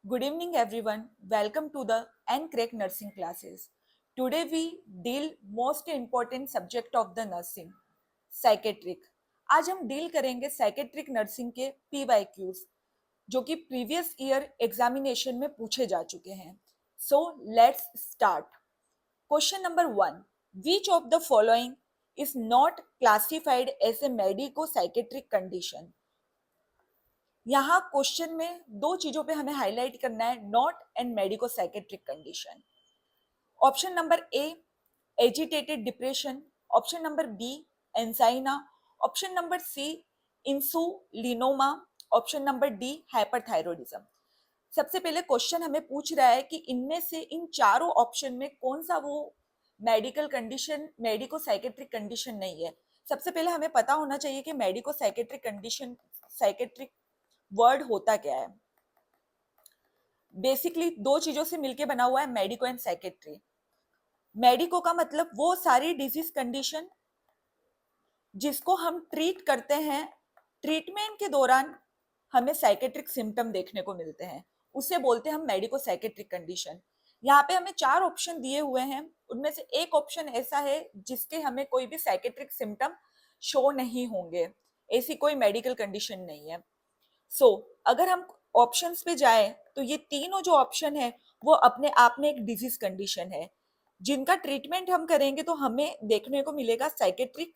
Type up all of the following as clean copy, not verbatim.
Good evening, everyone. Welcome to the NCREC nursing classes. Today we deal most important subject of the nursing, psychiatric. आज हम deal करेंगे psychiatric nursing के PYQs जो कि previous year examination में पूछे जा चुके हैं. So let's start. Question number 1. Which of the following is not classified as a medico-psychiatric condition? यहाँ क्वेश्चन में दो चीजों पे हमें हाईलाइट करना है, not and medico psychiatric condition. Option number A agitated depression, option number B angina, option number C insulinoma, option number D hyperthyroidism. सबसे पहले क्वेश्चन हमें पूछ रहा है कि इनमें से इन चारों ऑप्शन में कौन सा वो medical condition medico psychiatric condition नहीं है. सबसे पहले हमें पता होना चाहिए कि medico psychiatric condition psychiatric word होता क्या है. बेसिकली दो चीजों से मिलके बना हुआ है मेडिको एंड साइकेट्री. मेडिको का मतलब वो सारी डिजीज कंडीशन जिसको हम ट्रीट करते हैं, ट्रीटमेंट के दौरान हमें साइकेट्रिक सिम्टम देखने को मिलते हैं, उसे बोलते हैं हम मेडिको साइकेट्रिक कंडीशन. यहाँ पे हमें चार ऑप्शन दिए हुए हैं, उनमें से एक ऑप्शन ऐसा है जिसके हमें कोई भी साइकेट्रिक सिम्टम शो नहीं होंगे, ऐसी कोई मेडिकल कंडीशन नहीं है. अगर हम ऑप्शंस पे जाएं तो ये तीनों जो ऑप्शन है वो अपने आप में एक डिजीज कंडीशन है जिनका ट्रीटमेंट हम करेंगे तो हमें देखने को मिलेगा psychiatric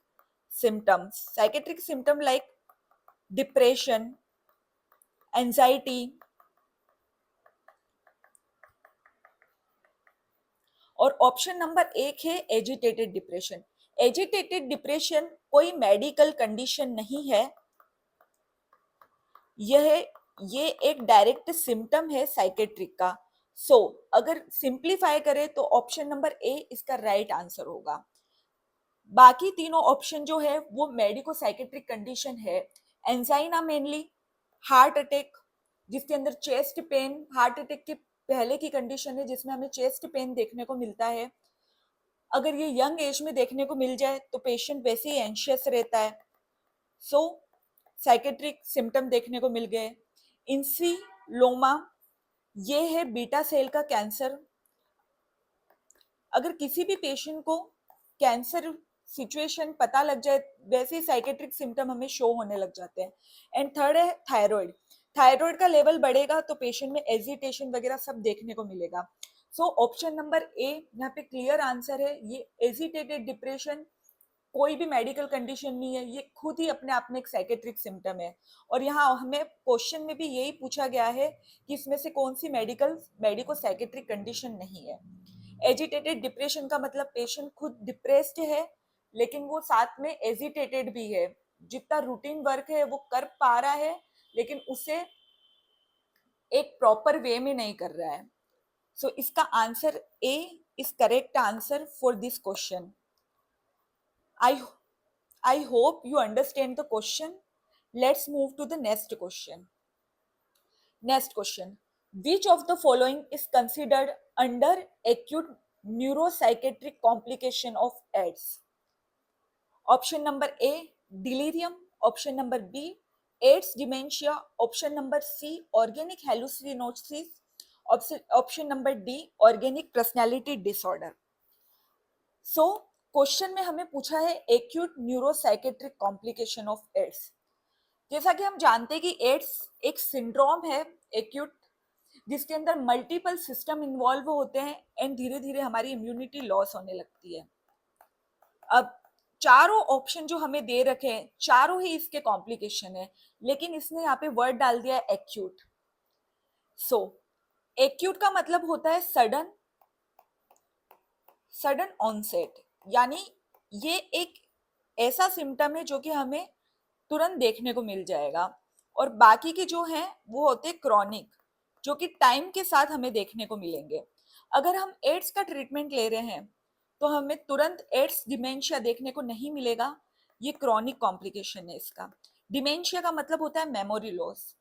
symptoms. Psychiatric symptom like depression, anxiety और ऑप्शन नंबर एक है एजिटेटेड डिप्रेशन. एजिटेटेड डिप्रेशन कोई मेडिकल कंडीशन नहीं है, ये एक डायरेक्ट सिम्टम है साइकेट्रिक का. अगर सिंप्लीफाई करें तो ऑप्शन नंबर ए इसका राइट आंसर होगा. बाकी तीनों ऑप्शन जो है वो मेडिको साइकेट्रिक कंडीशन है. एंजाइना मेनली हार्ट अटैक जिसके अंदर चेस्ट पेन, हार्ट अटैक के पहले की कंडीशन है जिसमें हमें चेस्ट पेन देखने को मिलता है. अगर ये यंग एज में देखने को मिल जाए तो पेशेंट वैसे ही एंशियस रहता है. साइकेट्रिक सिम्टम देखने को मिल गए. इंसिलोमा ये है बीटा सेल का कैंसर. अगर किसी भी पेशेंट को कैंसर सिचुएशन पता लग जाए वैसे ही साइकेट्रिक सिम्टम हमें शो होने लग जाते हैं. एंड थर्ड है थायराइड. थायराइड का लेवल बढ़ेगा तो पेशेंट में एजिटेशन वगैरह सब देखने को मिलेगा. ऑप्शन नंबर ए यहाँ पे क्लियर आंसर है. ये एजिटेटेड डिप्रेशन कोई भी मेडिकल कंडीशन नहीं है, ये खुद ही अपने आप में एक साइकेट्रिक सिम्टम है. और यहाँ हमें क्वेश्चन में भी यही पूछा गया है कि इसमें से कौन सी मेडिको साइकेट्रिक कंडीशन नहीं है. एजिटेटेड डिप्रेशन का मतलब पेशेंट खुद डिप्रेस्ड है लेकिन वो साथ में एजिटेटेड भी है, जितना रूटीन वर्क है वो कर पा रहा है लेकिन उसे एक प्रॉपर वे में नहीं कर रहा है. इसका answer A is correct answer for this question. I hope you understand the question. Let's move to the next question. Next question. Which of the following is considered under acute neuropsychiatric complication of AIDS? Option number A, delirium. Option number B, AIDS dementia. Option number C, organic hallucinosis. Option number D, organic personality disorder. Question में हमें पूछा है acute neuropsychiatric complication of AIDS. जैसा कि हम जानते हैं कि एड्स एक सिंड्रोम है एक्यूट जिसके अंदर मल्टीपल सिस्टम इन्वॉल्व होते हैं एंड धीरे धीरे हमारी इम्यूनिटी लॉस होने लगती है. अब चारों ऑप्शन जो हमें दे रखे हैं चारों ही इसके कॉम्प्लिकेशन है लेकिन इसने यहाँ पे वर्ड डाल दिया है एक्यूट. एक्यूट का मतलब होता है सडन ऑनसेट, यानी ये एक ऐसा सिम्टम है जो कि हमें तुरंत देखने को मिल जाएगा. और बाकी के जो हैं वो होते हैं क्रॉनिक जो कि टाइम के साथ हमें देखने को मिलेंगे. अगर हम एड्स का ट्रीटमेंट ले रहे हैं तो हमें तुरंत एड्स डिमेंशिया देखने को नहीं मिलेगा, ये क्रॉनिक कॉम्प्लिकेशन है इसका. डिमेंशिया का मतलब होता है मेमोरी लॉस.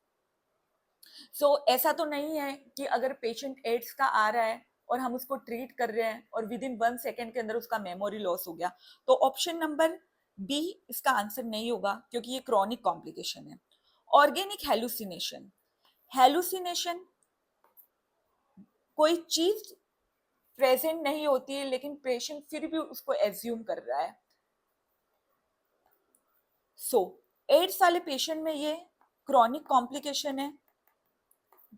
ऐसा तो नहीं है कि अगर पेशेंट एड्स का आ रहा है और हम उसको ट्रीट कर रहे हैं और विद इन 1 सेकेंड के अंदर उसका मेमोरी लॉस हो गया, तो ऑप्शन नंबर बी इसका आंसर नहीं होगा क्योंकि ये क्रॉनिक कॉम्प्लिकेशन है. ऑर्गेनिक हेलुसिनेशन कोई चीज प्रेजेंट नहीं होती है लेकिन पेशेंट फिर भी उसको एज्यूम कर रहा है। सो एड्स वाले पेशेंट में ये क्रॉनिक कॉम्प्लिकेशन है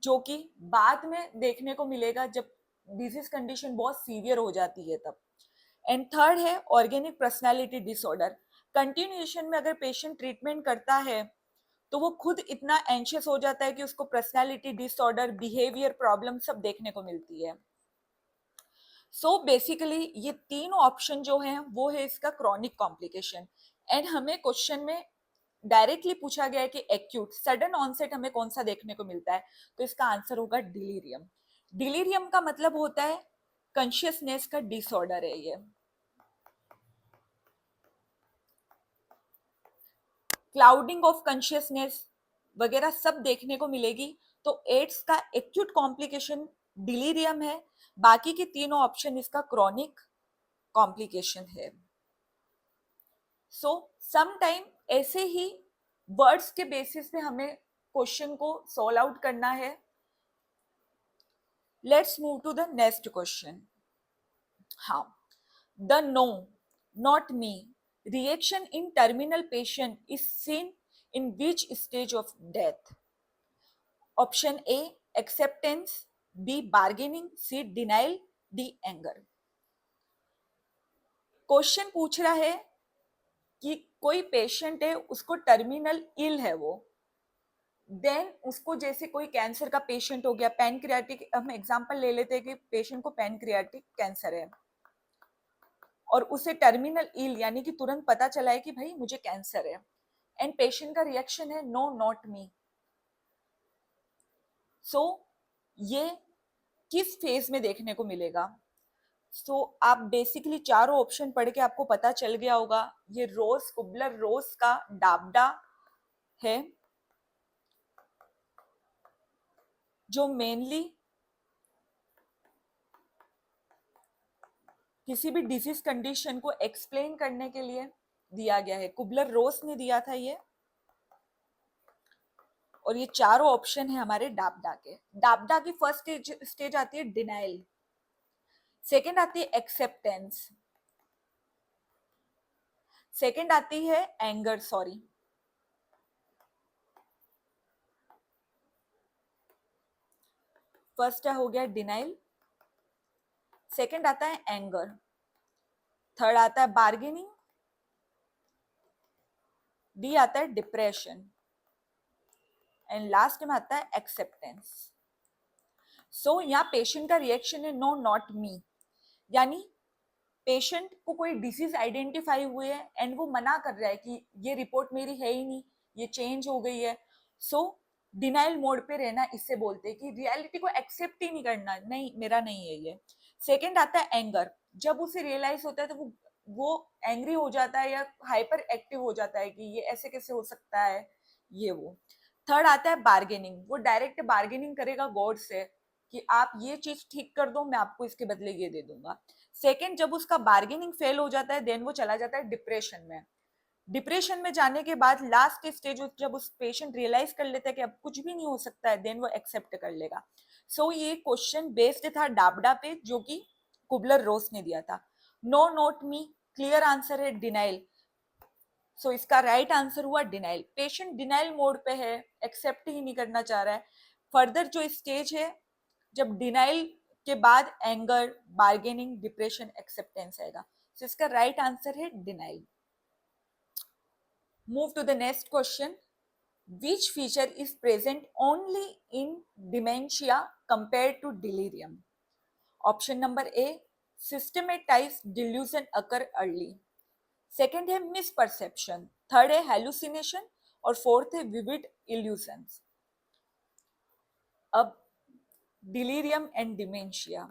जो कि बाद में देखने को मिलेगा जब डिजीज कंडीशन बहुत सीवियर हो जाती है तब। एंड थर्ड है ऑर्गेनिक पर्सनालिटी डिसऑर्डर। कंटिन्यूएशन में अगर पेशेंट ट्रीटमेंट करता है तो वो खुद इतना एंशियस हो जाता है कि उसको पर्सनालिटी डिसऑर्डर, बिहेवियर प्रॉब्लम सब देखने को मिलती है। सो बेसिकली ये तीन ऑप्शन जो हैं वो है इसका क्रॉनिक कॉम्प्लिकेशन। एंड हमें क्वेश्चन में डायरेक्टली पूछा गया है कि एक्यूट सडन ऑनसेट हमें कौन सा देखने को मिलता है, तो इसका आंसर होगा डिलीरियम। डिलीरियम का मतलब होता है कॉन्शियसनेस का डिसऑर्डर है ये। क्लाउडिंग ऑफ कॉन्शियसनेस वगैरह सब देखने को मिलेगी। तो एड्स का एक्यूट कॉम्प्लिकेशन डिलीरियम है, बाकी के तीनों ऑप्शन इसका क्रॉनिक कॉम्प्लिकेशन है। सो सम टाइम ऐसे ही वर्ड्स के बेसिस पे हमें क्वेश्चन को सॉल्व आउट करना है। Let's move to the next question. हाँ, the no not me reaction in terminal patient is seen in which stage of death? Option A acceptance, B bargaining, C denial, D anger। Question पूछ रहा है कि कोई patient है, उसको terminal इल है वो, देन उसको जैसे कोई कैंसर का पेशेंट हो गया, पैनक्रियाटिक, हम एग्जांपल ले लेते हैं कि पेशेंट को पैनक्रियाटिक कैंसर है और उसे टर्मिनल इल यानी कि तुरंत पता चला है कि भाई मुझे कैंसर है, एंड पेशेंट का रिएक्शन है नो नॉट मी। सो ये किस फेज में देखने को मिलेगा? सो आप बेसिकली चारों ऑप्शन पढ़ के आपको पता चल गया होगा। ये रोज कुबलर रोज का डाबडा है जो मेनली किसी भी डिजीज कंडीशन को एक्सप्लेन करने के लिए दिया गया है। कुबलर रोज ने दिया था ये, और ये चारों ऑप्शन है हमारे डाबडा के। डाबडा की फर्स्ट स्टेज आती है डिनाइल, सेकंड आती है एक्सेप्टेंस, सेकंड आती है एंगर, सॉरी, फर्स्ट हो गया डिनाइल, सेकंड आता है एंगर, थर्ड आता है बार्गेनिंग, डी आता है डिप्रेशन, एंड लास्ट में आता है एक्सेप्टेंस। सो यहाँ पेशेंट का रिएक्शन है नो नॉट मी, यानी पेशेंट को कोई डिसीज आइडेंटिफाई हुई है एंड वो मना कर रहा है कि ये रिपोर्ट मेरी है ही नहीं, ये चेंज हो गई है। सो डिनाइल मोड पे रहना इससे बोलते हैं कि रियलिटी को एक्सेप्ट ही नहीं करना, नहीं मेरा नहीं है ये। सेकंड आता है एंगर, जब उसे रियलाइज होता है तो वो एंग्री हो जाता है या हाइपर एक्टिव हो जाता है कि ये ऐसे कैसे हो सकता है, ये वो। थर्ड आता है बार्गेनिंग, वो डायरेक्ट बार्गेनिंग करेगा गॉड से कि आप ये चीज ठीक कर दो, मैं आपको इसके बदले ये दे दूंगा। सेकेंड, जब उसका बार्गेनिंग फेल हो जाता है देन वो चला जाता है डिप्रेशन में। डिप्रेशन में जाने के बाद लास्ट स्टेज जब उस पेशेंट रियलाइज कर लेता है कि अब कुछ भी नहीं हो सकता है, देन वो एक्सेप्ट कर लेगा। सो ये क्वेश्चन बेस्ड था डाबडा पे जो कि कुबलर रोस ने दिया था। No note me clear answer है डिनाइल। सो इसका राइट आंसर हुआ डिनाइल। पेशेंट डिनाइल मोड पे है, एक्सेप्ट ही नहीं करना चाह रहा है। फर्दर जो स्टेज है जब डिनाइल के बाद एंगर, बार्गेनिंग, डिप्रेशन, एक्सेप्टेंस आएगा। सो इसका राइट आंसर है denial. Move to the next question. Which feature is present only in dementia compared to delirium? Option number A, systematized delusion occur early. Second है misperception, third है hallucination और fourth है vivid illusions। अब delirium and dementia,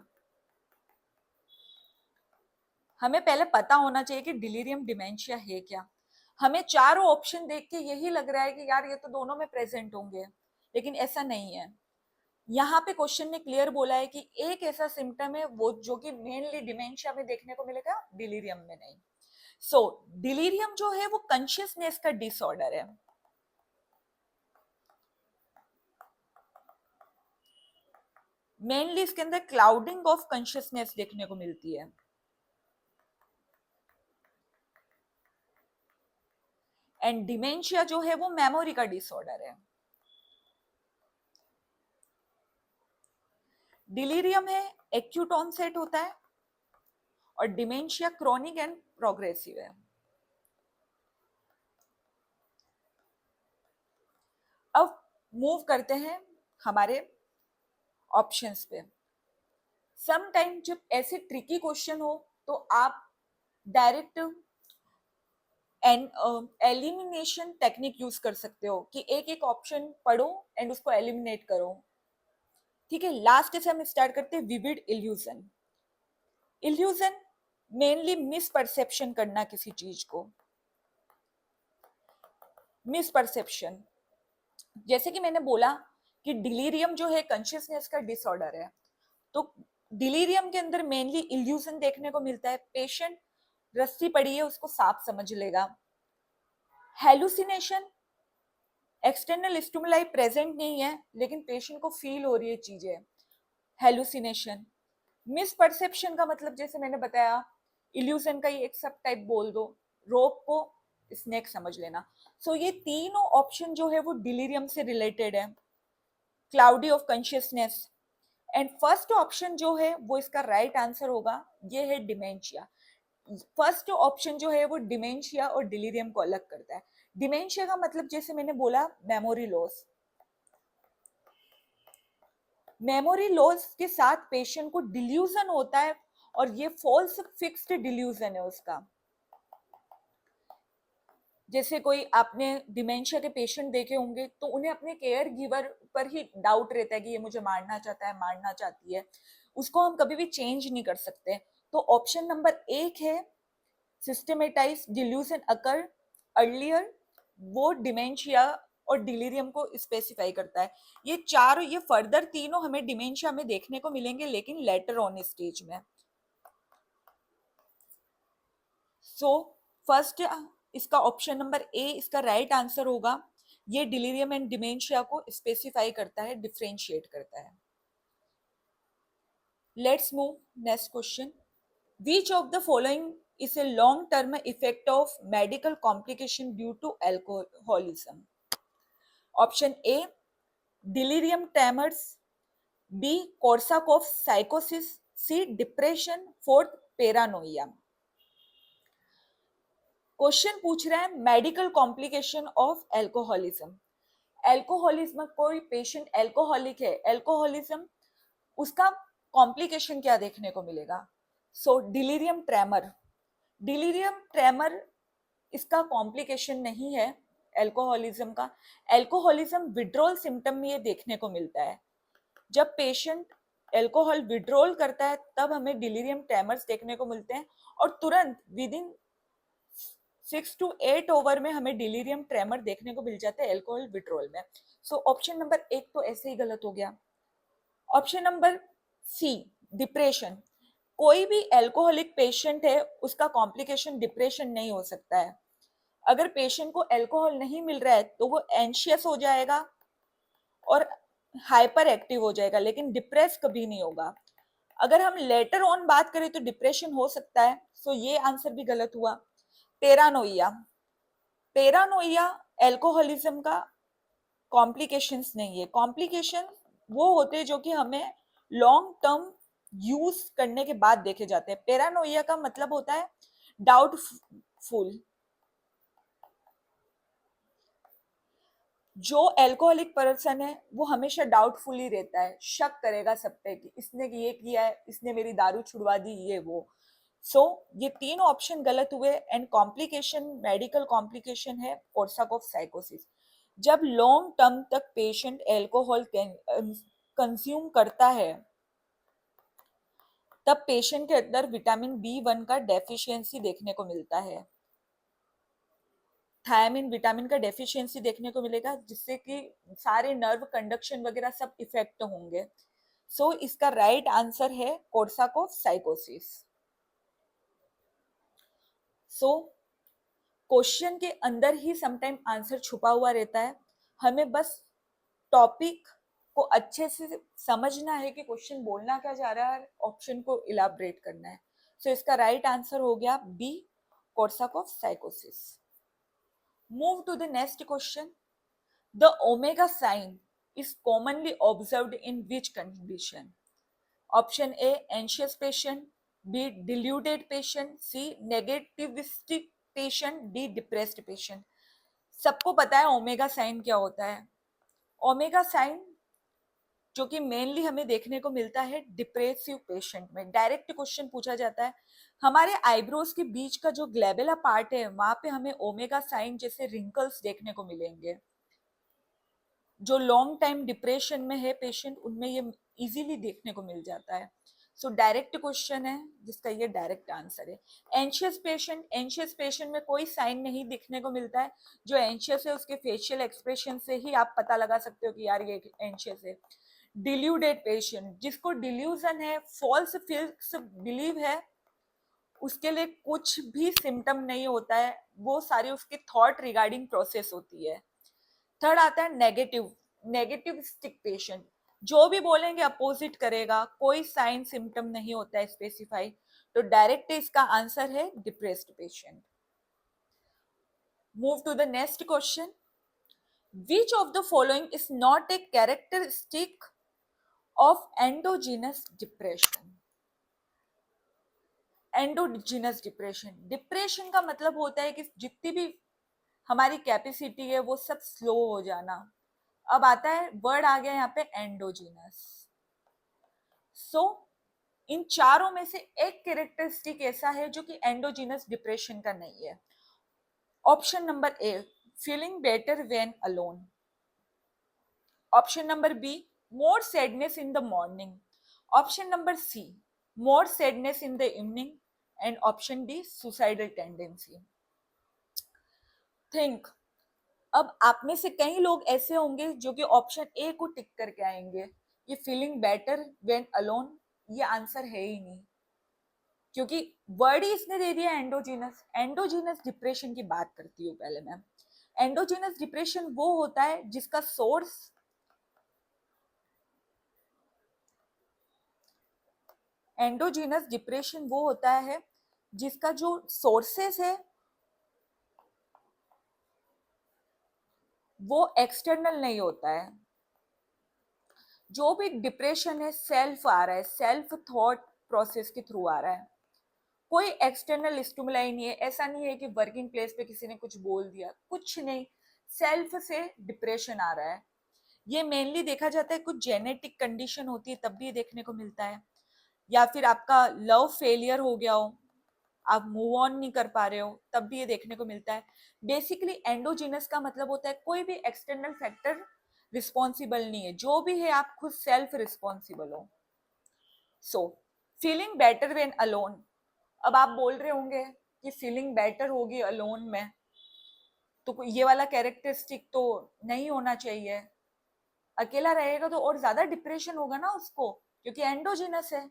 हमें पहले पता होना चाहिए कि डिलीरियम डिमेंशिया है क्या। हमें चारों ऑप्शन देख के यही लग रहा है कि यार ये तो दोनों में प्रेजेंट होंगे, लेकिन ऐसा नहीं है। यहाँ पे क्वेश्चन ने क्लियर बोला है कि एक ऐसा सिम्टम है वो जो कि मेनली डिमेंशिया में देखने को मिलेगा, डिलीरियम में नहीं। सो डिलीरियम जो है वो कॉन्शियसनेस का डिसऑर्डर है। मेनली इसके अंदर क्लाउडिंग ऑफ कॉन्शियसनेस देखने को मिलती है। एंड डिमेंशिया जो है वो मेमोरी का डिसऑर्डर है। डिलीरियम है एक्यूट ऑनसेट होता है, और डिमेंशिया क्रोनिक एंड प्रोग्रेसिव है। अब मूव करते हैं हमारे ऑप्शंस पे। सम टाइम जब ऐसे ट्रिकी क्वेश्चन हो तो आप डायरेक्ट एलिमिनेशन टेक्निक यूज कर सकते हो कि एक एक ऑप्शन पढ़ो एंड उसको एलिमिनेट करो। ठीक है, लास्ट से हम स्टार्ट करते हैं vivid illusion. Illusion mainly misperception करना किसी चीज को, मिसपरसेप्शन। जैसे कि मैंने बोला कि डिलीरियम जो है कॉन्शियसनेस का डिसऑर्डर है, तो डिलीरियम के अंदर मेनली इल्यूजन देखने को मिलता है। पेशेंट रस्सी पड़ी है उसको सांप समझ लेगा। हेलुसिनेशन, एक्सटर्नल स्टिमुलाई प्रेजेंट नहीं है लेकिन पेशेंट को फील हो रही है चीजें, हेलुसिनेशन। मिसपरसेप्शन का मतलब जैसे मैंने बताया, इल्यूजन का ही एक सब टाइप बोल दो, रोप को स्नेक समझ लेना। सो ये तीनों ऑप्शन जो है वो डिलीरियम से रिलेटेड है, cloudy of consciousness. And first option जो है वो इसका राइट आंसर होगा, ये है डिमेंशिया। फर्स्ट ऑप्शन जो है वो डिमेंशिया और डिलीरियम को अलग करता है। डिमेंशिया का मतलब जैसे मैंने बोला मेमोरी लॉस। मेमोरी लॉस के साथ पेशेंट को डिल्यूजन होता है, और ये फॉल्स फिक्स्ड डिल्यूजन है उसका। जैसे कोई आपने डिमेंशिया के पेशेंट देखे होंगे तो उन्हें अपने केयर गिवर पर ही डाउट रहता है कि ये मुझे मारना चाहता है, मारना चाहती है, उसको हम कभी भी चेंज नहीं कर सकते। तो ऑप्शन नंबर एक है सिस्टमेटाइज डिल्यूजन अकर अर्लियर, वो डिमेंशिया और डिलीरियम को स्पेसिफाई करता है। ये चार, ये फर्दर तीनों हमें डिमेंशिया में देखने को मिलेंगे लेकिन लेटर ऑन स्टेज में। सो फर्स्ट इसका ऑप्शन नंबर ए इसका राइट आंसर होगा। ये डिलीरियम एंड डिमेंशिया को स्पेसिफाई करता है, डिफरेंशिएट करता है। Let's move next question. Which of the following is a long-term effect of medical complication due to alcoholism? Option A, delirium tremors. B, Korsakoff psychosis. C, depression. Fourth, paranoia. Question पूछ रहा है medical complication of alcoholism. Alcoholism, कोई patient alcoholic है, alcoholism, उसका complication क्या देखने को मिलेगा? सो डिलीरियम ट्रेमर। डिलीरियम ट्रेमर इसका कॉम्प्लिकेशन नहीं है एल्कोहलिज्म का। एल्कोहलिज्म विड्रॉल सिम्टम में ये देखने को मिलता है। जब पेशेंट एल्कोहल विड्रॉल करता है तब हमें डिलीरियम ट्रेमर्स देखने को मिलते हैं, और तुरंत विद इन 6 to 8 ओवर में हमें डिलीरियम ट्रेमर देखने को मिल जाता है एल्कोहल विड्रॉल में। सो ऑप्शन नंबर एक तो ऐसे ही गलत हो गया। Option number C, depression. कोई भी एल्कोहलिक पेशेंट है उसका कॉम्प्लिकेशन डिप्रेशन नहीं हो सकता है। अगर पेशेंट को एल्कोहल नहीं मिल रहा है तो वो एंशियस हो जाएगा और हाइपर एक्टिव हो जाएगा, लेकिन डिप्रेस कभी नहीं होगा। अगर हम लेटर ऑन बात करें तो डिप्रेशन हो सकता है, सो ये आंसर भी गलत हुआ। पेरानोइया, पेरानोइया एल्कोहलिज्म का कॉम्प्लिकेशंस नहीं है। कॉम्प्लिकेशन वो होते हैं जो कि हमें लॉन्ग टर्म यूज करने के बाद देखे जाते हैं। पेरानोइया का मतलब होता है डाउटफुल। जो एल्कोहलिक पर्सन है वो हमेशा डाउटफुल ही रहता है, शक करेगा सब पे कि इसने ये किया है, इसने मेरी दारू छुड़वा दी, ये वो। सो ये तीन ऑप्शन गलत हुए। एंड कॉम्प्लिकेशन, मेडिकल कॉम्प्लिकेशन है कोर्साकॉफ साइकोसिस। जब लॉन्ग टर्म तक पेशेंट एल्कोहल कंज्यूम करता है तब पेशेंट के अंदर विटामिन B1 का डेफिशिएंसी देखने को मिलता है। थायमिन विटामिन का डेफिशिएंसी देखने को मिलेगा, जिससे कि सारे नर्व कंडक्शन वगैरह सब इफेक्ट होंगे। सो इसका राइट आंसर है कोर्साकॉफ साइकोसिस। सो क्वेश्चन के अंदर ही समटाइम आंसर छुपा हुआ रहता है, हमें बस टॉपिक को अच्छे से समझना है कि क्वेश्चन बोलना क्या जा रहा है, ऑप्शन को इलाबरेट करना है. सो इसका राइट आंसर हो गया बी, कोर्साकॉफ साइकोसिस. Move to the next question. The omega sign is commonly observed in which condition? Option A, anxious patient, B, deluded patient, C, negativistic patient, D, depressed patient. सबको पता है omega sine क्या होता है. Omega sine जो कि mainly हमें देखने को मिलता है डिप्रेसिव पेशेंट में. डायरेक्ट क्वेश्चन पूछा जाता है, हमारे आईब्रोज के बीच का जो ग्लैबेला पार्ट है वहां पे हमें ओमेगा साइन जैसे रिंकल्स देखने को मिलेंगे. जो लॉन्ग टाइम डिप्रेशन में है पेशेंट, उनमें ये इजीली देखने को मिल जाता है. सो डायरेक्ट क्वेश्चन है जिसका ये डायरेक्ट आंसर है. एंशियस पेशेंट में कोई साइन नहीं दिखने को मिलता है. जो एंशियस है उसके फेशियल एक्सप्रेशन से ही आप पता लगा सकते हो कि यार ये एंशियस है. डिल्यूडेड पेशेंट, जिसको डिल्यूजन है, फॉल्स फिक्स बिलीव है, उसके लिए कुछ भी सिम्टम नहीं होता है, वो सारी उसकी थॉट रिगार्डिंग प्रोसेस होती है. थर्ड आता है नेगेटिविस्टिक पेशेंट, जो भी बोलेंगे अपोजिट करेगा, कोई साइन सिम्टम नहीं होता है स्पेसिफाई. तो डायरेक्ट इसका आंसर है depressed patient. Move to the next question. Which of the following is not a characteristic of endogenous depression? Endogenous depression, depression का मतलब होता है कि जितनी भी हमारी कैपेसिटी है वो सब स्लो हो जाना. अब आता है वर्ड आ गया यहाँ पे एंडोजीनस. सो इन चारों में से एक कैरेक्टरिस्टिक ऐसा है जो कि एंडोजीनस डिप्रेशन का नहीं है. Option number A, feeling better when alone. Option number B, more sadness in the morning. Option number C, more sadness in the evening. And option D, suicidal tendency. Think. अब आप में से कई लोग ऐसे होंगे जो कि ऑप्शन ए को टिक करके आएंगे, ये फीलिंग बेटर व्हेन अलोन ये आंसर है ही नहीं, क्योंकि वर्ड ही इसने दे दिया एंडोजीनस. एंडोजीनस डिप्रेशन की बात करती हूँ पहले मैं. एंडोजीनस डिप्रेशन वो होता है जिसका सोर्स एंडोजीनस डिप्रेशन वो होता है जिसका जो सोर्सेस है वो एक्सटर्नल नहीं होता है. जो भी डिप्रेशन है सेल्फ आ रहा है, सेल्फ थॉट प्रोसेस के थ्रू आ रहा है, कोई एक्सटर्नल स्टिमुलाई नहीं है. ऐसा नहीं है कि वर्किंग प्लेस पे किसी ने कुछ बोल दिया, कुछ नहीं, सेल्फ से डिप्रेशन आ रहा है. ये मेनली देखा जाता है कुछ जेनेटिक कंडीशन होती है तब भी ये देखने को मिलता है, या फिर आपका लव फेलियर हो गया हो, आप मूव ऑन नहीं कर पा रहे हो, तब भी ये देखने को मिलता है. बेसिकली एंडोजीनस का मतलब होता है कोई भी एक्सटर्नल फैक्टर रिस्पॉन्सिबल नहीं है, जो भी है आप खुद सेल्फ रिस्पॉन्सिबल हो. So feeling better when alone. अब आप बोल रहे होंगे कि फीलिंग बेटर होगी अलोन में, तो ये वाला कैरेक्टरिस्टिक तो नहीं होना चाहिए. अकेला रहेगा तो और ज्यादा डिप्रेशन होगा ना उसको, क्योंकि एंडोजीनस है.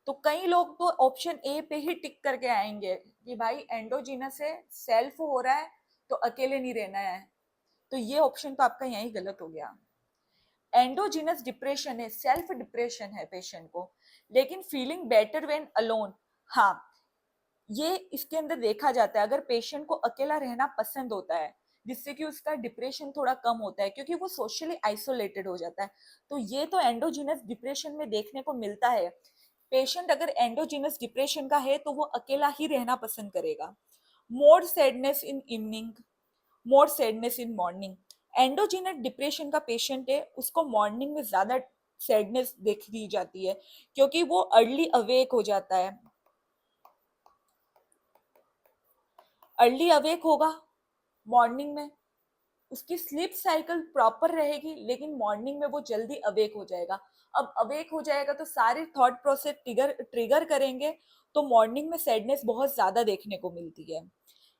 तो कई लोग तो ऑप्शन ए पे ही टिक करके आएंगे कि भाई एंडोजीनस है, सेल्फ हो रहा है, तो अकेले नहीं रहना है. तो ये ऑप्शन तो आपका यही गलत हो गया. एंडोजीनस डिप्रेशन है, सेल्फ डिप्रेशन है पेशेंट को, लेकिन फीलिंग बेटर व्हेन अलोन, हाँ, ये इसके अंदर देखा जाता है. अगर पेशेंट को अकेला रहना पसंद होता है जिससे कि उसका डिप्रेशन थोड़ा कम होता है, क्योंकि वो सोशली आइसोलेटेड हो जाता है, तो ये तो एंडोजीनस डिप्रेशन में देखने को मिलता है. पेशेंट अगर एंडोजीनस डिप्रेशन का है तो वो अकेला ही रहना पसंद करेगा. More sadness in evening, more sadness in morning. Endogenous depression का पेशेंट है, उसको मॉर्निंग में ज्यादा सैडनेस देखी जाती है, क्योंकि वो अर्ली अवेक हो जाता है. अर्ली अवेक होगा मॉर्निंग में, उसकी स्लीप साइकिल प्रॉपर रहेगी, लेकिन मॉर्निंग में वो जल्दी अवेक हो जाएगा. अब अवेक हो जाएगा तो सारे थॉट प्रोसेस ट्रिगर करेंगे, तो मॉर्निंग में सैडनेस बहुत ज्यादा देखने को मिलती है.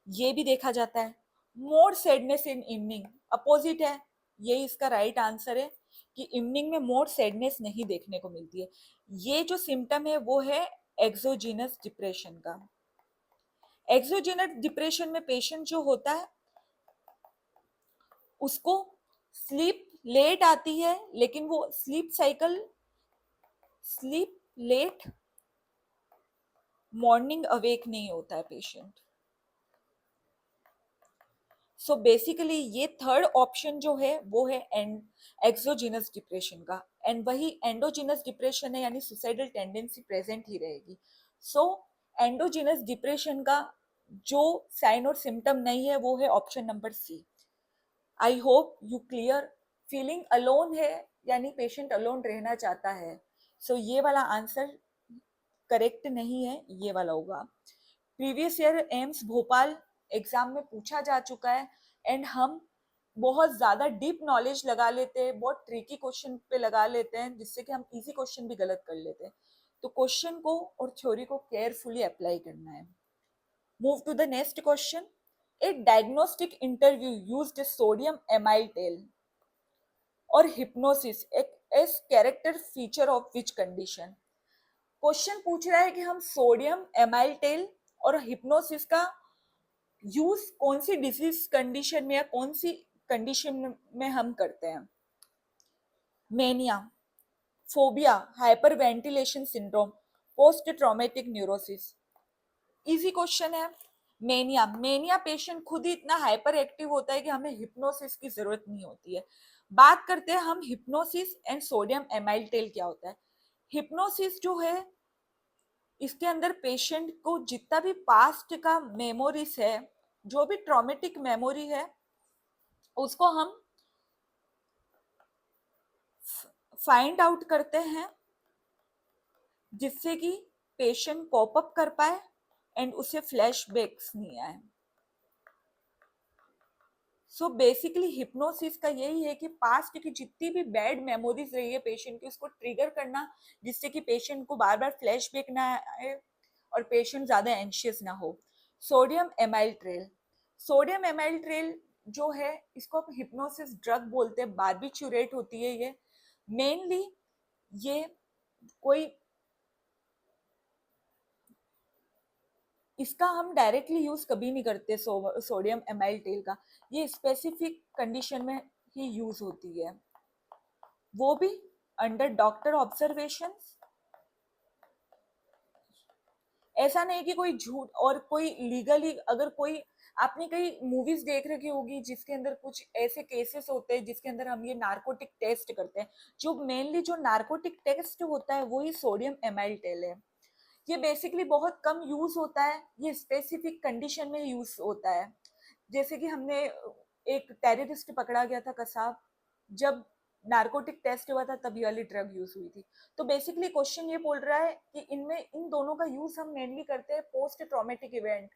ये भी देखा जाता है. मोर सैडनेस इन इवनिंग अपोजिट है, यही इसका राइट आंसर है कि इवनिंग में मोर सैडनेस नहीं देखने को मिलती है. ये जो सिम्टम है वो है एक्सोजीनस डिप्रेशन का. एक्सोजीनस डिप्रेशन में पेशेंट जो होता है उसको स्लीप लेट आती है लेकिन वो स्लीप लेट, मॉर्निंग अवेक नहीं होता है पेशेंट। सो बेसिकली ये थर्ड ऑप्शन जो है वो है एक्सोजीनस डिप्रेशन का, एंड वही एंडोजीनस डिप्रेशन है, यानी सुसाइडल टेंडेंसी प्रेजेंट ही रहेगी। सो एंडोजीनस डिप्रेशन का जो साइन और सिम्टम नहीं है वो है option number C. I hope you clear. Feeling alone है यानी पेशेंट अलोन रहना चाहता है, सो ये वाला आंसर करेक्ट नहीं है, ये वाला होगा। Previous year AIIMS Bhopal exam में पूछा जा चुका है, एंड हम बहुत ज्यादा डीप नॉलेज लगा लेते हैं, बहुत ट्रिकी क्वेश्चन पे लगा लेते हैं, जिससे कि हम इजी क्वेश्चन भी गलत कर लेते हैं। तो क्वेश्चन को और थ्योरी को केयरफुली अप्लाई करना है। Move to the next question. A diagnostic interview used sodium amytal और हिप्नोसिस एक as character feature of which condition. Question पूछ रहा है कि हम सोडियम एमाइलटेल और हिप्नोसिस का यूज कौन सी डिजीज कंडीशन में या कौन सी कंडीशन में हम करते हैं। Mania, phobia, hyper ventilation syndrome, post traumatic neurosis. Easy question है। मेनिया पेशेंट खुद ही इतना हाइपर एक्टिव होता है कि हमें हिप्नोसिस की जरूरत नहीं होती है। बात करते हैं हम हिप्नोसिस एंड सोडियम एमाइलटेल क्या होता है। हिप्नोसिस जो है इसके अंदर पेशेंट को जितना भी पास्ट का मेमोरीज है, जो भी ट्रॉमेटिक मेमोरी है, उसको हम फाइंड आउट करते हैं, जिससे कि पेशेंट कॉप अप कर पाए एंड उसे फ्लैशबैक्स नहीं आए। सो बेसिकली हिप्नोसिस का यही है कि पास्ट की जितनी भी बैड मेमोरीज रही है पेशेंट की, उसको ट्रिगर करना, जिससे कि पेशेंट को बार बार फ्लैशबैक ना आए और पेशेंट ज्यादा एंशियस ना हो। सोडियम एमाइलट्रेल, सोडियम एमाइलट्रेल जो है इसको हम हिप्नोसिस ड्रग बोलते हैं, बार्बिचुरेट होती है ये। मेनली ये कोई इसका हम डायरेक्टली यूज कभी नहीं करते सोडियम एमाइलटेल का, ये स्पेसिफिक कंडीशन में ही यूज होती है, वो भी अंडर डॉक्टर ऑब्जर्वेशन। ऐसा नहीं कि कोई झूठ और कोई लीगली, अगर कोई आपने कई मूवीज देख रखी होगी जिसके अंदर कुछ ऐसे केसेस होते हैं जिसके अंदर हम ये नार्कोटिक टेस्ट करते हैं, जो मेनली जो नार्कोटिक टेस्ट होता है वही सोडियम एमाइलटेल है। ये बेसिकली बहुत कम यूज होता है, ये स्पेसिफिक कंडीशन में यूज होता है। जैसे कि हमने एक टेररिस्ट पकड़ा गया था कसाब, जब नार्कोटिक टेस्ट हुआ था तभी वाली ड्रग यूज हुई थी। तो बेसिकली क्वेश्चन ये बोल रहा है कि इनमें इन दोनों का यूज हम मेनली करते हैं पोस्ट ट्रॉमेटिक इवेंट,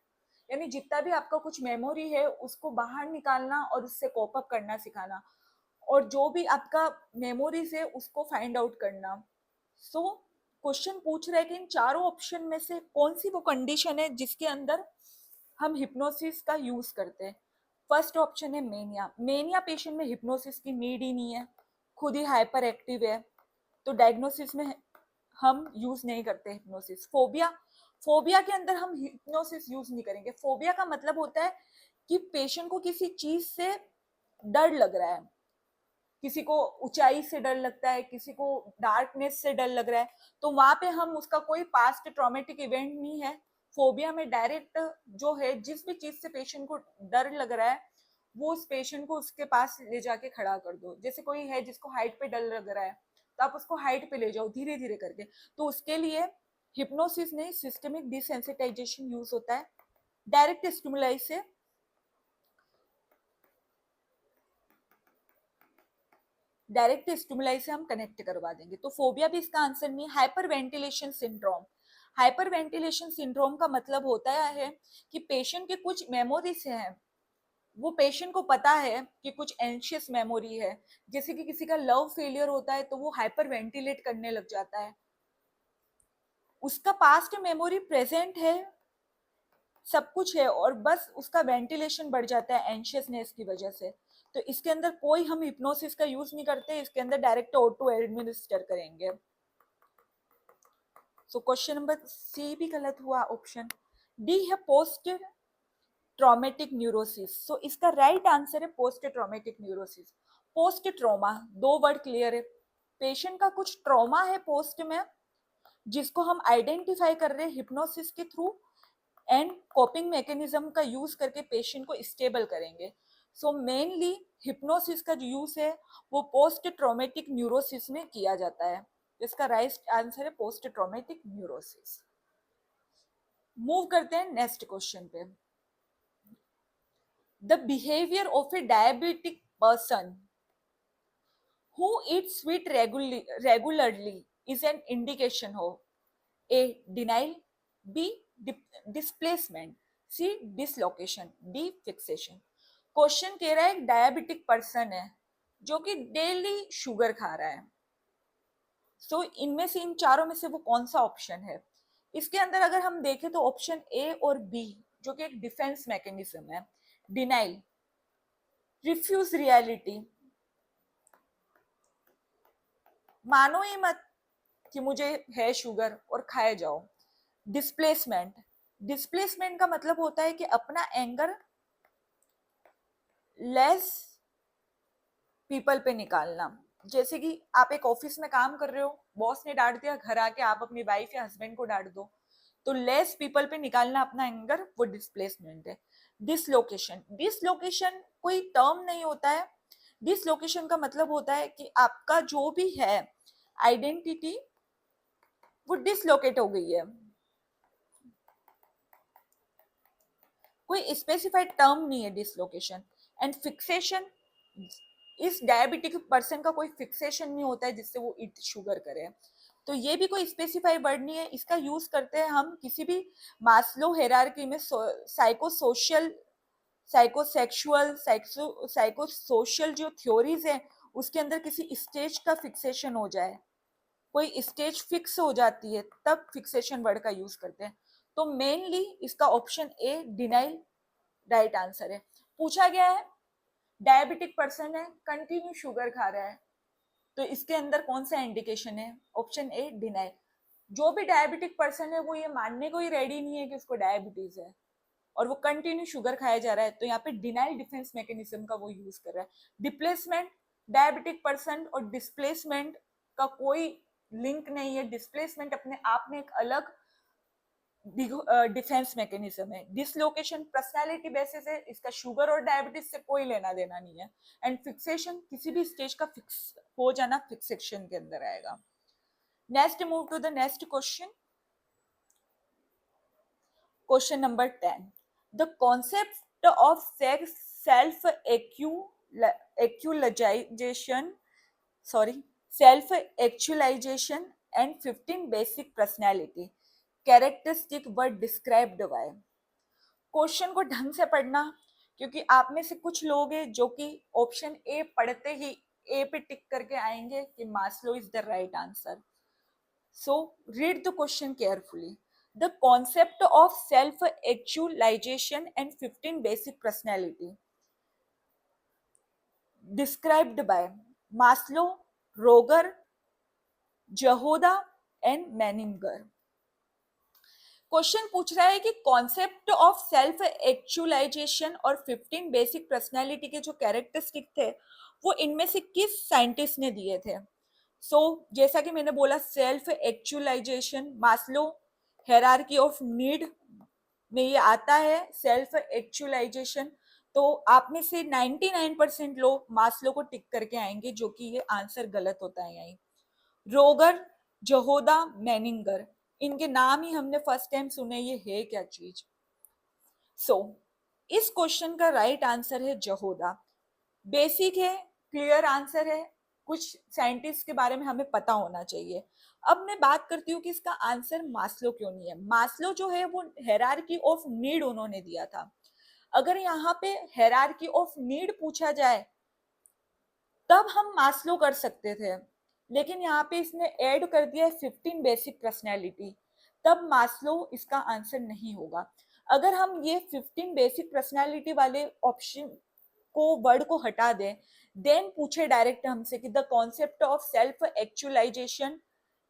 यानी जितना भी आपका कुछ मेमोरी है उसको बाहर निकालना और उससे कोप अप करना सिखाना, और जो भी आपका मेमोरीज है उसको फाइंड आउट करना। सो क्वेश्चन पूछ रहा है कि इन चारों ऑप्शन में से कौन सी वो कंडीशन है जिसके अंदर हम हिप्नोसिस का यूज करते हैं। फर्स्ट ऑप्शन है मेनिया। मेनिया पेशेंट में हिप्नोसिस की नीड ही नहीं है, खुद ही हाइपर एक्टिव है, तो डायग्नोसिस में हम यूज नहीं करते हिप्नोसिस। फोबिया, फोबिया के अंदर हम हिप्नोसिस यूज नहीं करेंगे। फोबिया का मतलब होता है कि पेशेंट को किसी चीज से डर लग रहा है, किसी को ऊंचाई से डर लगता है, किसी को डार्कनेस से डर लग रहा है, तो वहां पे हम उसका कोई पास्ट ट्रॉमेटिक इवेंट नहीं है। फोबिया में डायरेक्ट जो है जिस भी चीज से पेशेंट को डर लग रहा है वो उस पेशेंट को उसके पास ले जाके खड़ा कर दो। जैसे कोई है जिसको हाइट पे डर लग रहा है, तो आप उसको हाइट पे ले जाओ धीरे धीरे करके, तो उसके लिए हिप्नोसिस नहीं सिस्टेमिक डिसेंसिटाइजेशन यूज होता है। डायरेक्ट स्टिमुलाई से हम कनेक्ट करवा देंगे, तो फोबिया भी इसका आंसर नहीं। Hyper ventilation syndrome, hyper ventilation syndrome का मतलब होता है कि पेशेंट के कुछ मेमोरीज हैं, वो पेशेंट को पता है कि कुछ एंशियस मेमोरी है, जैसे कि किसी का लव फेलियर होता है तो वो हाइपर वेंटिलेट करने लग जाता है, उसका पास्ट मेमोरी प्रेजेंट है, सब कुछ है, और बस उसका वेंटिलेशन बढ़ जाता है एंशियसनेस की वजह से। तो इसके अंदर कोई हम हिप्नोसिस का यूज नहीं करते, इसके अंदर डायरेक्ट ऑटो एडमिनिस्टर करेंगे। सो क्वेश्चन नंबर सी भी गलत हुआ, ऑप्शन डी है पोस्ट ट्रॉमेटिक न्यूरोसिस। सो इसका राइट आंसर है post traumatic neurosis. Post trauma, दो वर्ड क्लियर है, पेशेंट का कुछ ट्रॉमा है पोस्ट में जिसको हम आइडेंटिफाई कर रहे हैं हिप्नोसिस के थ्रू एंड कोपिंग मैकेनिज्म का यूज करके पेशेंट को स्टेबल करेंगे. सो मेनली हिप्नोसिस का जो यूज है वो पोस्ट ट्रॉमेटिक न्यूरोसिस में किया जाता है. इसका राइट आंसर है पोस्ट ट्रॉमेटिक न्यूरोसिस. मूव करते हैं नेक्स्ट क्वेश्चन पे. The behaviour of A diabetic person who eats sweet regularly is an indication of A. Denial, B. Displacement, C. Dislocation, D. Fixation. Question कह रहा है एक diabetic person है जो कि डेली शुगर खा रहा है. सो इनमें से इन चारों में से वो कौन सा ऑप्शन है? इसके अंदर अगर हम देखें तो ऑप्शन ए और बी जो कि एक डिफेंस मैकेनिज्म है. डिनाइल, रिफ्यूज रियलिटी, मानो ही मत कि मुझे है शुगर और खाए जाओ. डिस्प्लेसमेंट, डिस्प्लेसमेंट का मतलब होता है कि अपना एंगर लेस पीपल पे निकालना. जैसे कि आप एक ऑफिस में काम कर रहे हो, बॉस ने डांट दिया, घर आके आप अपनी वाइफ या हस्बैंड को डांट दो, तो लेस पीपल पे निकालना अपना एंगर, वो डिस्प्लेसमेंट है. डिसलोकेशन, डिसलोकेशन कोई टर्म नहीं होता है. डिसलोकेशन का मतलब होता है कि आपका जो भी है आइडेंटिटी वो डिसलोकेट हो गई है. कोई स्पेसिफाइड टर्म नहीं है डिसलोकेशन. एंड फिक्सेशन, इस डायबिटिक पर्सन का कोई फिक्सेशन नहीं होता है जिससे वो ईट शुगर करे. तो ये भी कोई स्पेसिफाइड वर्ड नहीं है. इसका यूज करते हैं हम किसी भी मास्लो हायरार्की में साइकोसोशल, साइकोसेक्सुअल, साइकोसोशल जो थ्योरीज है उसके अंदर किसी स्टेज का फिक्सेशन हो जाए, कोई स्टेज फिक्स हो जाती है, तब फिक्सेशन वर्ड का यूज करते हैं. तो मेनली इसका option A denial right answer है. पूछा गया है डायबिटिक पर्सन है, कंटिन्यू शुगर खा रहा है, तो इसके अंदर कौन सा इंडिकेशन है? Option A denial. जो भी डायबिटिक पर्सन है वो ये मानने को ही रेडी नहीं है कि उसको डायबिटीज है और वो कंटिन्यू शुगर खाया जा रहा है, तो यहाँ पे डिनाइल डिफेंस मैकेनिज्म का वो यूज कर रहा है. डिप्लेसमेंट, डायबिटिक पर्सन और डिस्प्लेसमेंट का कोई लिंक नहीं है. डिस्प्लेसमेंट अपने आप में एक अलग डिफेंस मैकेनिज्म है. डिसलोकेशन पर्सनालिटी बेसिस है, इसका शुगर और डायबिटीज से कोई लेना देना नहीं है. एंड फिक्सेशन किसी भी स्टेज का फिक्स हो जाना फिक्सेशन के अंदर आएगा. Next move to the next question. Question number 10. The concept of self actualization, self actualization and 15 basic personality characteristic word described by. Question को ढंग से पढ़ना, क्योंकि आप में से कुछ लोग हैं जो कि ऑप्शन ए पढ़ते ही ए पे टिक करके आएंगे कि Maslow is the right answer. So read the question carefully. The concept of self actualization and 15 basic personality described by Maslow, Roger, Jahoda and मैनिंगर. Question पूछ रहा है कि कॉन्सेप्ट ऑफ सेल्फ एक्चुअलाइजेशन और 15 बेसिक पर्सनालिटी के जो characteristic थे वो इनमें से किस साइंटिस्ट ने दिए थे. जैसा कि मैंने बोला self actualization Maslow hierarchy of need में ये आता है सेल्फ एक्चुअलाइजेशन. तो आप में से 99% लोग मास्लो को टिक करके आएंगे, जो कि ये आंसर गलत होता है. यही रोगर, जहोदा, मैनिंगर, इनके नाम ही हमने फर्स्ट टाइम सुने, ये है क्या चीज. इस क्वेश्चन का राइट आंसर है जहोदा. बेसिक है, क्लियर आंसर है, कुछ साइंटिस्ट के बारे में हमें पता होना चाहिए. अब मैं बात करती हूँ कि इसका आंसर मास्लो क्यों नहीं है. मास्लो जो है वो हायरार्की ऑफ नीड उन्होंने दिया था. अगर यहाँ पे हायरार्की ऑफ नीड पूछा जाए तब हम मास्लो कर सकते थे, लेकिन यहाँ पे इसने ऐड कर दिया है 15 बेसिक पर्सनैलिटी, तब मास्लो इसका आंसर नहीं होगा. अगर हम ये 15 बेसिक पर्सनैलिटी वाले ऑप्शन को वर्ड को हटा दें, देन पूछे डायरेक्ट हमसे कि the concept of self actualization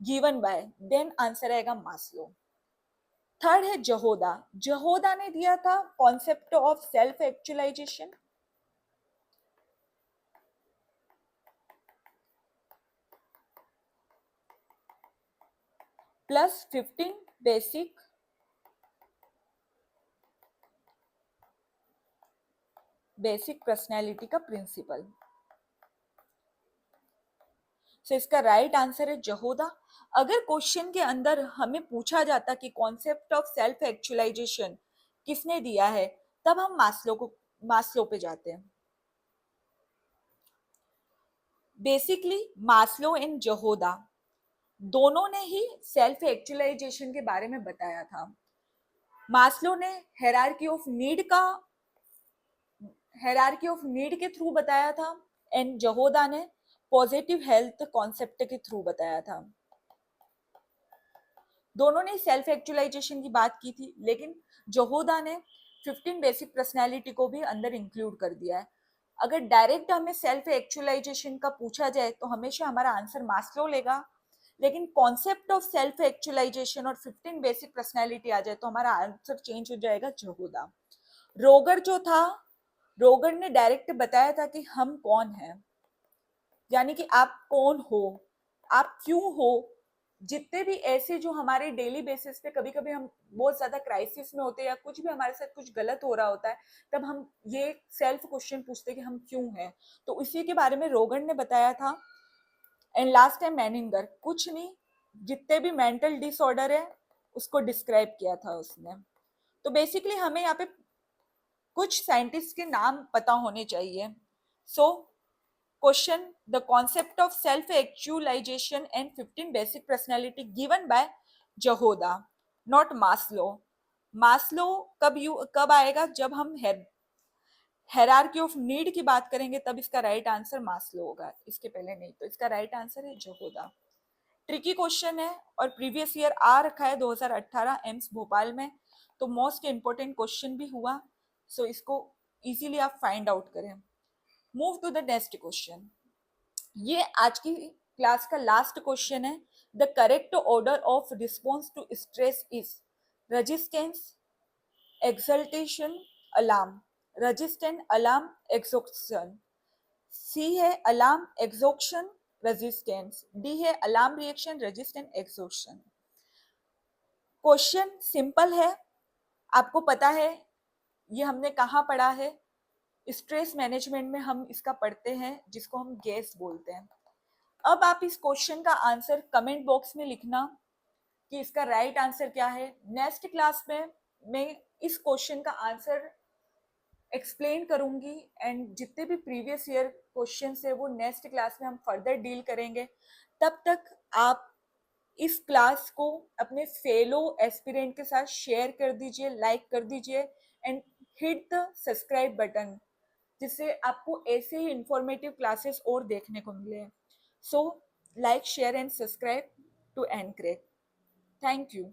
given by, then answer आएगा मास्लो. थर्ड है जहोदा. जहोदा ने दिया था concept of self actualization. Plus 15 basic personality का प्रिंसिपल। सो इसका राइट आंसर है जहोदा। अगर क्वेश्चन के अंदर हमें पूछा जाता कि कॉन्सेप्ट ऑफ सेल्फ एक्चुअलाइजेशन किसने दिया है, तब हम मास्लो पे जाते हैं। बेसिकली मास्लो एंड जहोदा दोनों ने ही सेल्फ एक्चुअलाइजेशन के बारे में बताया था। मास्लो ने हेरारकी ऑफ नीड के थ्रू बताया था एंड जहोदा ने पॉजिटिव हेल्थ कॉन्सेप्ट के थ्रू बताया था। दोनों ने सेल्फ एक्चुअलाइजेशन की बात की थी, लेकिन जहोदा ने 15 बेसिक पर्सनैलिटी को भी अंदर इंक्लूड कर दिया है। अगर डायरेक्ट हमें सेल्फ एक्चुअलाइजेशन का पूछा जाए तो हमेशा हमारा आंसर मास्लो लेगा, लेकिन कॉन्सेप्ट ऑफ सेल्फ एक्चुअलाइजेशन और 15 बेसिक पर्सनैलिटी आ जाए तो हमारा आंसर चेंज हो जाएगा जहोदा। रोगर ने डायरेक्ट बताया था कि हम कौन हैं, यानी कि आप कौन हो, आप क्यों हो। जितने भी ऐसे जो हमारे डेली बेसिस पे कभी कभी हम बहुत ज्यादा क्राइसिस में होते हैं या कुछ भी हमारे साथ कुछ गलत हो रहा होता है, तब हम ये सेल्फ क्वेश्चन पूछते हैं कि हम क्यों हैं। तो इसी के बारे में रोगन ने बताया था। एंड लास्ट टाइम मैनिंगर, कुछ नहीं, जितने भी मेंटल डिसऑर्डर है उसको डिस्क्राइब किया था उसने। तो बेसिकली हमें यहाँ पे कुछ साइंटिस्ट के नाम पता होने चाहिए। सो question the concept of self actualization and 15 basic personality given by जहोदा, not Maslow. Maslow कब आएगा, जब हम हेरार्की ऑफ नीड की बात करेंगे तब इसका राइट आंसर मास्लो होगा, इसके पहले नहीं। तो इसका राइट आंसर है जहोदा। ट्रिकी क्वेश्चन है और प्रीवियस ईयर आ रखा है 2018 एम्स भोपाल में, तो मोस्ट इंपोर्टेंट क्वेश्चन भी हुआ। सो इसको इजीली आप फाइंड आउट करें। Move to the next question. ये आज की क्लास का लास्ट क्वेश्चन है। The correct order of response to stress is resistance, exaltation, alarm. Resistant, alarm, exhaustion. C है अलार्म, एक्सोक्शन, रेजिस्टेंस। डी है alarm reaction, resistant, exhaustion. Question simple है, आपको पता है ये हमने कहाँ पढ़ा है, स्ट्रेस मैनेजमेंट में हम इसका पढ़ते हैं, जिसको हम गैस बोलते हैं। अब आप इस क्वेश्चन का आंसर कमेंट बॉक्स में लिखना कि इसका राइट आंसर क्या है। नेक्स्ट क्लास में मैं इस क्वेश्चन का आंसर एक्सप्लेन करूंगी एंड जितने भी प्रीवियस ईयर क्वेश्चन है वो नेक्स्ट क्लास में हम फर्दर डील करेंगे। तब तक आप इस क्लास को अपने फेलो एस्पिरेंट के साथ शेयर कर दीजिए, लाइक कर दीजिए and hit the subscribe button, जिससे आपको ऐसे ही इंफॉर्मेटिव क्लासेस और देखने को मिले। So like, share and subscribe to Encrack. Thank you.